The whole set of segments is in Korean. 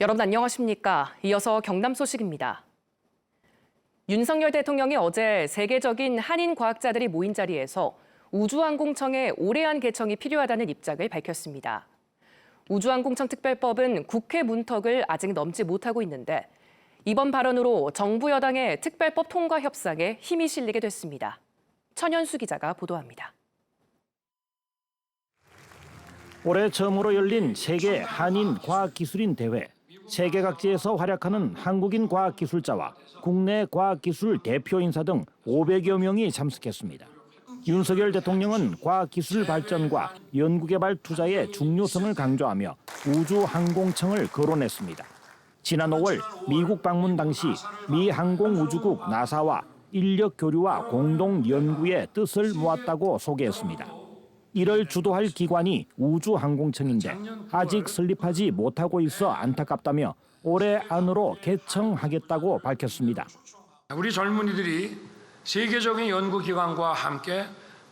여러분 안녕하십니까? 이어서 경남 소식입니다. 윤석열 대통령이 어제 세계적인 한인 과학자들이 모인 자리에서 우주항공청의 올해안 개청이 필요하다는 입장을 밝혔습니다. 우주항공청 특별법은 국회 문턱을 아직 넘지 못하고 있는데 이번 발언으로 정부 여당의 특별법 통과 협상에 힘이 실리게 됐습니다. 천연수 기자가 보도합니다. 올해 처음으로 열린 세계 한인 과학기술인 대회. 세계 각지에서 활약하는 한국인 과학기술자와 국내 과학기술 대표 인사 등 500여 명이 참석했습니다. 윤석열 대통령은 과학기술 발전과 연구개발 투자의 중요성을 강조하며 우주항공청을 거론했습니다. 지난 5월 미국 방문 당시 미 항공우주국 나사와 인력 교류와 공동 연구의 뜻을 모았다고 소개했습니다. 이를 주도할 기관이 우주항공청인데 아직 설립하지 못하고 있어 안타깝다며 올해 안으로 개청하겠다고 밝혔습니다. 우리 젊은이들이 세계적인 연구기관과 함께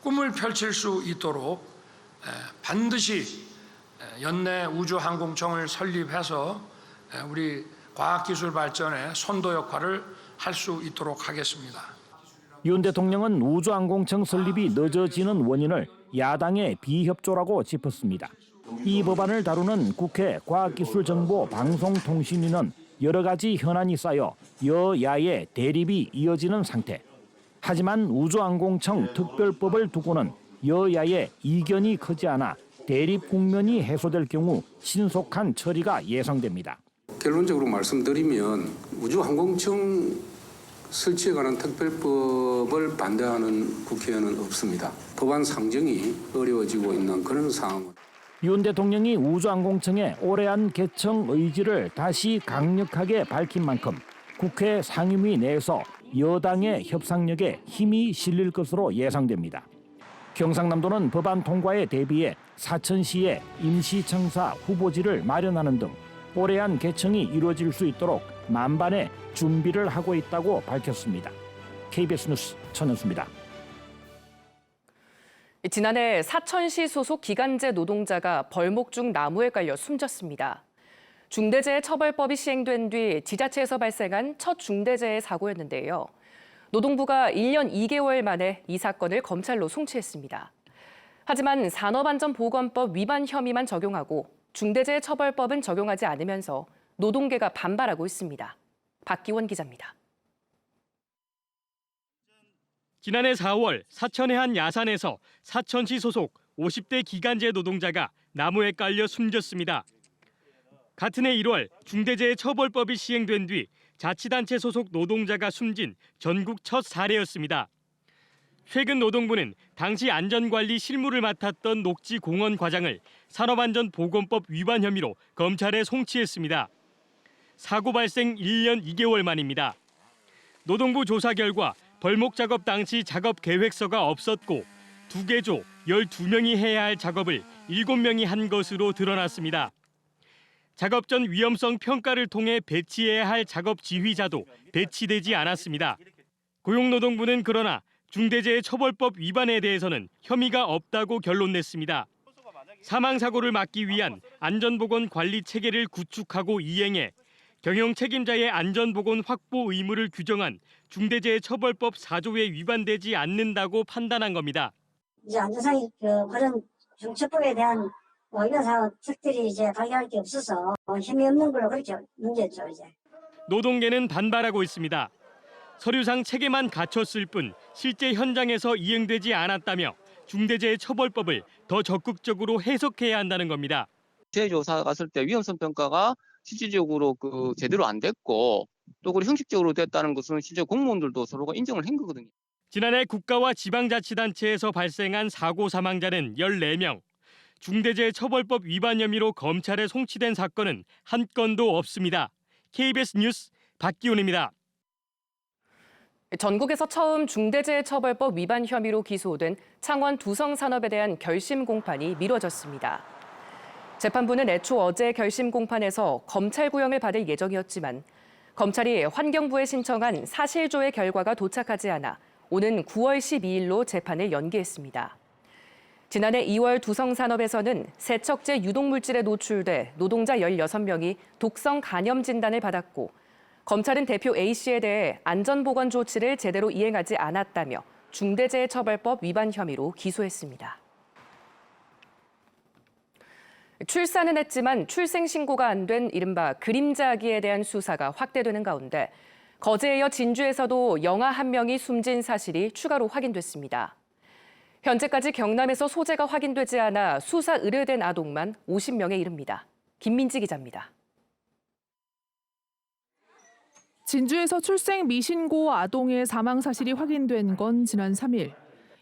꿈을 펼칠 수 있도록 반드시 연내 우주항공청을 설립해서 우리 과학기술 발전의 선도 역할을 할 수 있도록 하겠습니다. 윤 대통령은 우주항공청 설립이 늦어지는 원인을 야당의 비협조라고 짚었습니다. 이 법안을 다루는 국회 과학기술정보방송통신위는 여러 가지 현안이 쌓여 여야의 대립이 이어지는 상태. 하지만 우주항공청 특별법을 두고는 여야의 이견이 크지 않아 대립 국면이 해소될 경우 신속한 처리가 예상됩니다. 결론적으로 말씀드리면 우주항공청 설치에 관한 특별법을 반대하는 국회의원은 없습니다. 법안 상정이 어려워지고 있는 그런 상황은. 윤 대통령이 우주항공청의 올해안 개청 의지를 다시 강력하게 밝힌 만큼 국회 상임위 내에서 여당의 협상력에 힘이 실릴 것으로 예상됩니다. 경상남도는 법안 통과에 대비해 사천시에 임시청사 후보지를 마련하는 등 올해안 개청이 이루어질 수 있도록 만반의 준비를 하고 있다고 밝혔습니다. KBS 뉴스 천연수입니다. 지난해 사천시 소속 기간제 노동자가 벌목 중 나무에 깔려 숨졌습니다. 중대재해처벌법이 시행된 뒤 지자체에서 발생한 첫 중대재해 사고였는데요. 노동부가 1년 2개월 만에 이 사건을 검찰로 송치했습니다. 하지만 산업안전보건법 위반 혐의만 적용하고 중대재해처벌법은 적용하지 않으면서 노동계가 반발하고 있습니다. 박기원 기자입니다. 지난해 4월 사천의 한 야산에서 사천시 소속 50대 기간제 노동자가 나무에 깔려 숨졌습니다. 같은 해 1월 중대재해처벌법이 시행된 뒤 자치단체 소속 노동자가 숨진 전국 첫 사례였습니다. 최근 노동부는 당시 안전관리 실무를 맡았던 녹지공원 과장을 산업안전보건법 위반 혐의로 검찰에 송치했습니다. 사고 발생 1년 2개월 만입니다. 노동부 조사 결과 벌목 작업 당시 작업 계획서가 없었고 2개조 12명이 해야 할 작업을 7명이 한 것으로 드러났습니다. 작업 전 위험성 평가를 통해 배치해야 할 작업 지휘자도 배치되지 않았습니다. 고용노동부는 그러나 중대재해처벌법 위반에 대해서는 혐의가 없다고 결론냈습니다. 사망사고를 막기 위한 안전보건 관리 체계를 구축하고 이행해 경영 책임자의 안전보건 확보 의무를 규정한 중대재해처벌법 4조에 위반되지 않는다고 판단한 겁니다. 이제 안전상의 그런 중처법에 대한 이런 사항들이 이제 발견할 게 없어서 힘이 없는 걸로 그렇게 문제죠 이제. 노동계는 반발하고 있습니다. 서류상 체계만 갖췄을 뿐 실제 현장에서 이행되지 않았다며 중대재해처벌법을 더 적극적으로 해석해야 한다는 겁니다. 재조사 갔을 때 위험성 평가가 실질적으로 제대로 안 됐고 또 그리고 형식적으로 됐다는 것은 실제 공무원들도 서로가 인정을 한 거거든요. 지난해 국가와 지방자치단체에서 발생한 사고 사망자는 14명. 중대재해처벌법 위반 혐의로 검찰에 송치된 사건은 한 건도 없습니다. KBS 뉴스 박기훈입니다. 전국에서 처음 중대재해처벌법 위반 혐의로 기소된 창원 두성산업에 대한 결심 공판이 미뤄졌습니다. 재판부는 애초 어제 결심 공판에서 검찰 구형을 받을 예정이었지만 검찰이 환경부에 신청한 사실조의 결과가 도착하지 않아 오는 9월 12일로 재판을 연기했습니다. 지난해 2월 두성산업에서는 세척제 유독물질에 노출돼 노동자 16명이 독성 간염 진단을 받았고 검찰은 대표 A씨에 대해 안전보건 조치를 제대로 이행하지 않았다며 중대재해처벌법 위반 혐의로 기소했습니다. 출산은 했지만 출생신고가 안 된 이른바 그림자 아기에 대한 수사가 확대되는 가운데 거제에 이어 진주에서도 영아 1명이 숨진 사실이 추가로 확인됐습니다. 현재까지 경남에서 소재가 확인되지 않아 수사 의뢰된 아동만 50명에 이릅니다. 김민지 기자입니다. 진주에서 출생 미신고 아동의 사망 사실이 확인된 건 지난 3일.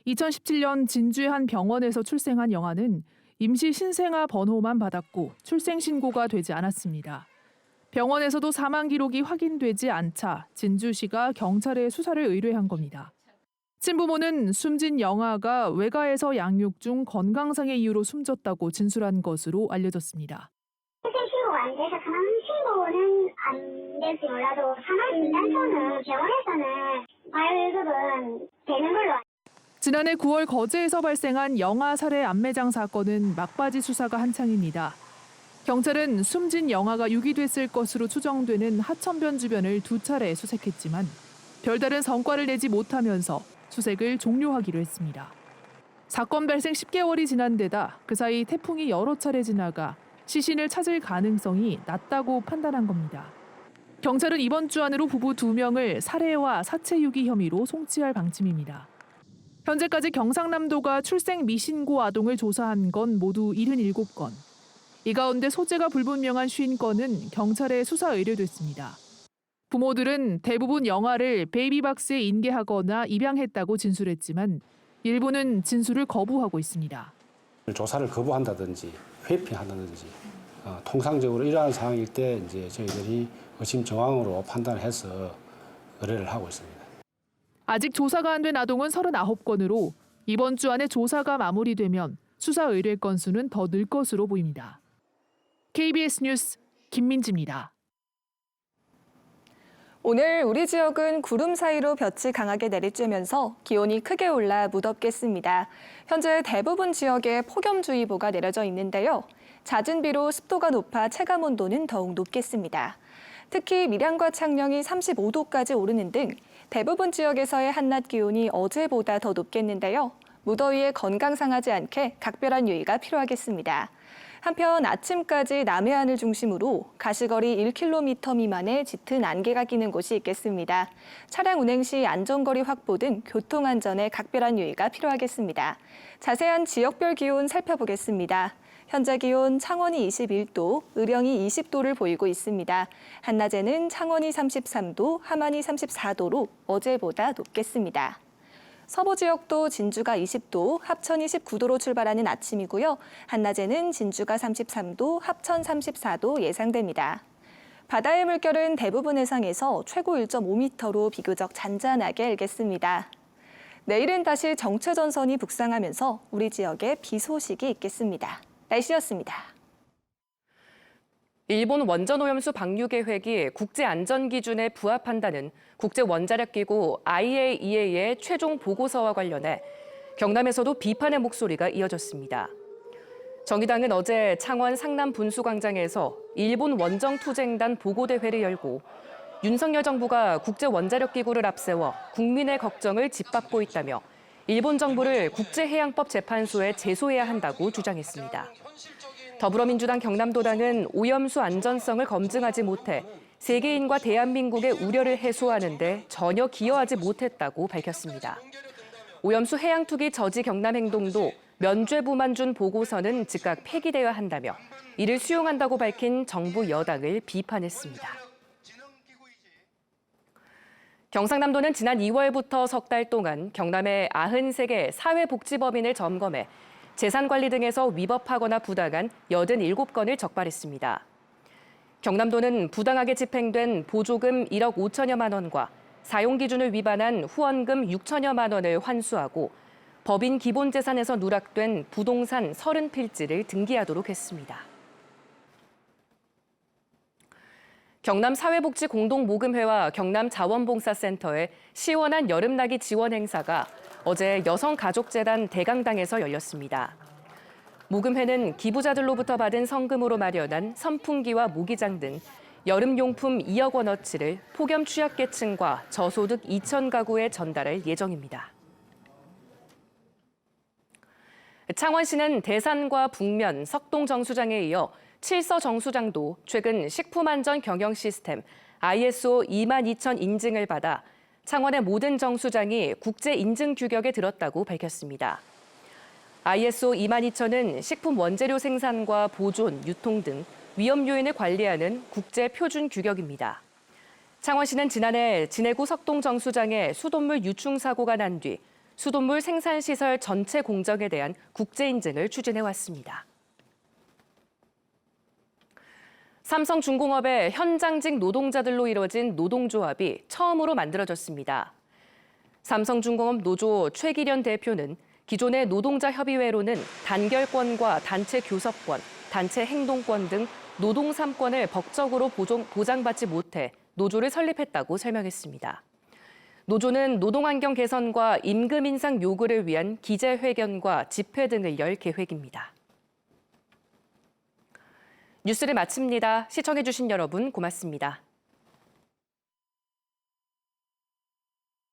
2017년 진주의 한 병원에서 출생한 영아는 임시 신생아 번호만 받았고 출생 신고가 되지 않았습니다. 병원에서도 사망 기록이 확인되지 않자 진주시가 경찰에 수사를 의뢰한 겁니다. 친부모는 숨진 영아가 외가에서 양육 중 건강상의 이유로 숨졌다고 진술한 것으로 알려졌습니다. 출생신고가 안 돼서 사망신고는 안 될지 몰라도 사망진단서는 병원에서는 발급은 되는 걸로. 지난해 9월 거제에서 발생한 영아 살해 암매장 사건은 막바지 수사가 한창입니다. 경찰은 숨진 영아가 유기됐을 것으로 추정되는 하천변 주변을 2차례 수색했지만 별다른 성과를 내지 못하면서 수색을 종료하기로 했습니다. 사건 발생 10개월이 지난 데다 그 사이 태풍이 여러 차례 지나가 시신을 찾을 가능성이 낮다고 판단한 겁니다. 경찰은 이번 주 안으로 부부 2명을 살해와 사체 유기 혐의로 송치할 방침입니다. 현재까지 경상남도가 출생 미신고 아동을 조사한 건 모두 77건. 이 가운데 소재가 불분명한 50건은 경찰에 수사 의뢰됐습니다. 부모들은 대부분 영아를 베이비박스에 인계하거나 입양했다고 진술했지만 일부는 진술을 거부하고 있습니다. 조사를 거부한다든지 회피한다든지 통상적으로 이러한 상황일 때 이제 저희들이 의심 정황으로 판단해서 의뢰를 하고 있습니다. 아직 조사가 안 된 아동은 39건으로 이번 주 안에 조사가 마무리되면 수사 의뢰 건수는 더 늘 것으로 보입니다. KBS 뉴스 김민지입니다. 오늘 우리 지역은 구름 사이로 볕이 강하게 내리쬐면서 기온이 크게 올라 무덥겠습니다. 현재 대부분 지역에 폭염주의보가 내려져 있는데요. 잦은 비로 습도가 높아 체감온도는 더욱 높겠습니다. 특히 밀양과 창녕이 35도까지 오르는 등 대부분 지역에서의 한낮 기온이 어제보다 더 높겠는데요. 무더위에 건강 상하지 않게 각별한 유의가 필요하겠습니다. 한편 아침까지 남해안을 중심으로 가시거리 1km 미만의 짙은 안개가 끼는 곳이 있겠습니다. 차량 운행 시 안전거리 확보 등 교통안전에 각별한 유의가 필요하겠습니다. 자세한 지역별 기온 살펴보겠습니다. 현재 기온 창원이 21도, 의령이 20도를 보이고 있습니다. 한낮에는 창원이 33도, 함안이 34도로 어제보다 높겠습니다. 서부 지역도 진주가 20도, 합천이 19도로 출발하는 아침이고요. 한낮에는 진주가 33도, 합천 34도 예상됩니다. 바다의 물결은 대부분 해상에서 최고 1.5m로 비교적 잔잔하게 일겠습니다. 내일은 다시 정체전선이 북상하면서 우리 지역에 비 소식이 있겠습니다. 날씨였습니다. 일본 원전오염수 방류 계획이 국제안전기준에 부합한다는 국제원자력기구 IAEA의 최종 보고서와 관련해 경남에서도 비판의 목소리가 이어졌습니다. 정의당은 어제 창원 상남 분수광장에서 일본 원정투쟁단 보고대회를 열고 윤석열 정부가 국제원자력기구를 앞세워 국민의 걱정을 짓밟고 있다며 일본 정부를 국제해양법 재판소에 제소해야 한다고 주장했습니다. 더불어민주당 경남도당은 오염수 안전성을 검증하지 못해 세계인과 대한민국의 우려를 해소하는 데 전혀 기여하지 못했다고 밝혔습니다. 오염수 해양투기 저지 경남 행동도 면죄부만 준 보고서는 즉각 폐기되어야 한다며 이를 수용한다고 밝힌 정부 여당을 비판했습니다. 경상남도는 지난 2월부터 석 달 동안 경남의 93개 사회복지법인을 점검해 재산관리 등에서 위법하거나 부당한 87건을 적발했습니다. 경남도는 부당하게 집행된 보조금 1억 5천여만 원과 사용기준을 위반한 후원금 6천여만 원을 환수하고 법인 기본재산에서 누락된 부동산 30필지를 등기하도록 했습니다. 경남 사회복지 공동모금회와 경남 자원봉사센터의 시원한 여름나기 지원 행사가 어제 여성가족재단 대강당에서 열렸습니다. 모금회는 기부자들로부터 받은 성금으로 마련한 선풍기와 모기장 등 여름용품 2억 원어치를 폭염 취약계층과 저소득 2천 가구에 전달할 예정입니다. 창원시는 대산과 북면, 석동 정수장에 이어 칠서 정수장도 최근 식품안전 경영 시스템 ISO 22000 인증을 받아 창원의 모든 정수장이 국제 인증 규격에 들었다고 밝혔습니다. ISO 22000은 식품 원재료 생산과 보존, 유통 등 위험 요인을 관리하는 국제 표준 규격입니다. 창원시는 지난해 진해구 석동 정수장에 수돗물 유충 사고가 난 뒤 수돗물 생산시설 전체 공정에 대한 국제 인증을 추진해왔습니다. 삼성중공업의 현장직 노동자들로 이뤄진 노동조합이 처음으로 만들어졌습니다. 삼성중공업 노조 최기련 대표는 기존의 노동자 협의회로는 단결권과 단체 교섭권, 단체 행동권 등 노동 3권을 법적으로 보장받지 못해 노조를 설립했다고 설명했습니다. 노조는 노동환경 개선과 임금 인상 요구를 위한 기재회견과 집회 등을 열 계획입니다. 뉴스를 마칩니다. 시청해주신 여러분 고맙습니다.